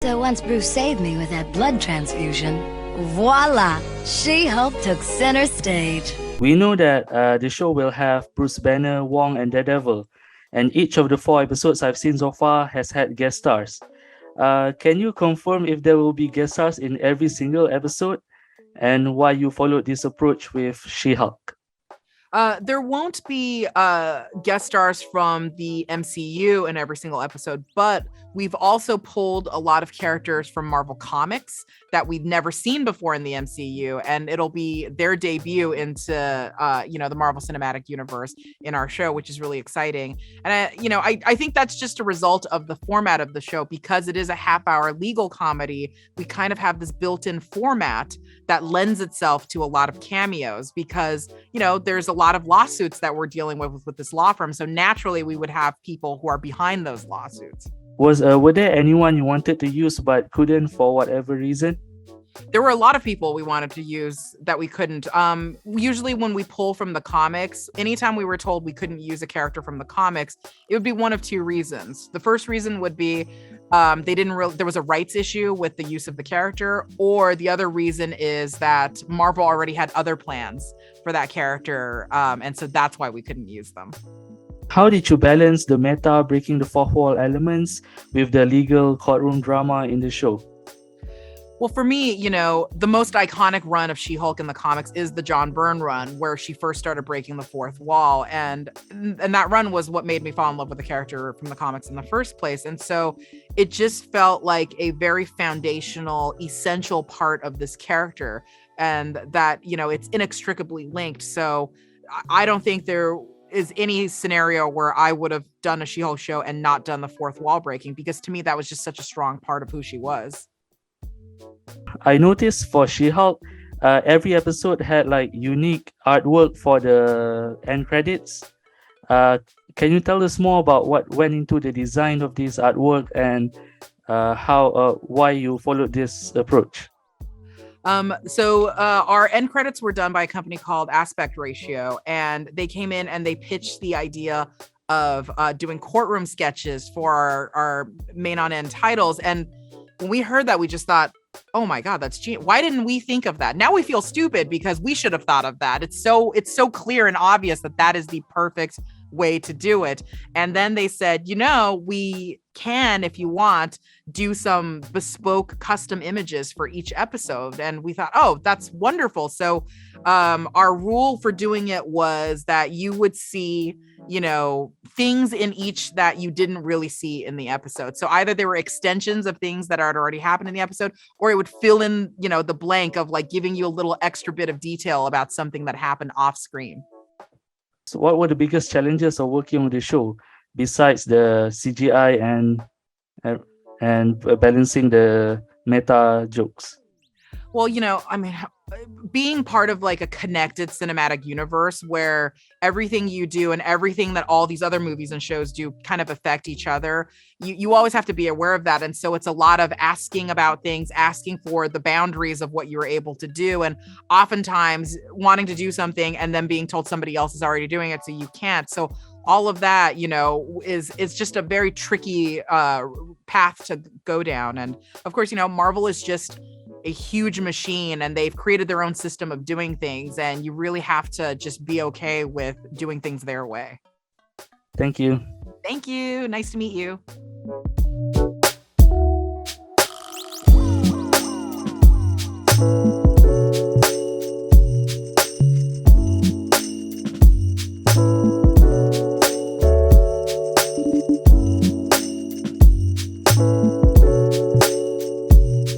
So once Bruce saved me with that blood transfusion, voila, She-Hulk took center stage. We know that the show will have Bruce Banner, Wong, and Daredevil, and each of the 4 episodes I've seen so far has had guest stars. Can you confirm if there will be guest stars in every single episode, and why you followed this approach with She-Hulk? There won't be guest stars from the MCU in every single episode, but we've also pulled a lot of characters from Marvel Comics that we've never seen before in the MCU, and it'll be their debut into the Marvel Cinematic Universe in our show, which is really exciting. And I think that's just a result of the format of the show, because it is a half-hour legal comedy. We kind of have this built-in format that lends itself to a lot of cameos, because there's a lot of lawsuits that we're dealing with this law firm. So naturally, we would have people who are behind those lawsuits. Were there anyone you wanted to use but couldn't for whatever reason? There were a lot of people we wanted to use that we couldn't. Usually when we pull from the comics, anytime we were told we couldn't use a character from the comics, it would be one of 2 reasons. The first reason would be there was a rights issue with the use of the character, or the other reason is that Marvel already had other plans for that character, and so that's why we couldn't use them. How did you balance the meta breaking the fourth wall elements with the legal courtroom drama in the show? Well, for me, the most iconic run of She-Hulk in the comics is the John Byrne run, where she first started breaking the fourth wall. And that run was what made me fall in love with the character from the comics in the first place. And so it just felt like a very foundational, essential part of this character, and that, it's inextricably linked. So I don't think there is any scenario where I would have done a She-Hulk show and not done the fourth wall breaking, because to me, that was just such a strong part of who she was. I noticed for She-Hulk, every episode had unique artwork for the end credits. Can you tell us more about what went into the design of this artwork and why you followed this approach? So our end credits were done by a company called Aspect Ratio, and they came in and they pitched the idea of doing courtroom sketches for our main on end titles. And when we heard that, we just thought, oh my God, that's genius. Why didn't we think of that? Now we feel stupid because we should have thought of that. It's so clear and obvious that is the perfect way to do it. And then they said, we can, if you want, do some bespoke custom images for each episode. And we thought, oh, that's wonderful. So our rule for doing it was that you would see, things in each that you didn't really see in the episode. So either there were extensions of things that had already happened in the episode, or it would fill in, the blank of giving you a little extra bit of detail about something that happened off screen. So what were the biggest challenges of working on the show besides the CGI and balancing the meta jokes? Well, being part of a connected cinematic universe where everything you do and everything that all these other movies and shows do kind of affect each other, you always have to be aware of that. And so it's a lot of asking about things, asking for the boundaries of what you're able to do, and oftentimes wanting to do something and then being told somebody else is already doing it, so you can't. So all of that, is just a very tricky path to go down. And of course, Marvel is just a huge machine, and they've created their own system of doing things, and you really have to just be okay with doing things their way. Thank you. Thank you. Nice to meet you.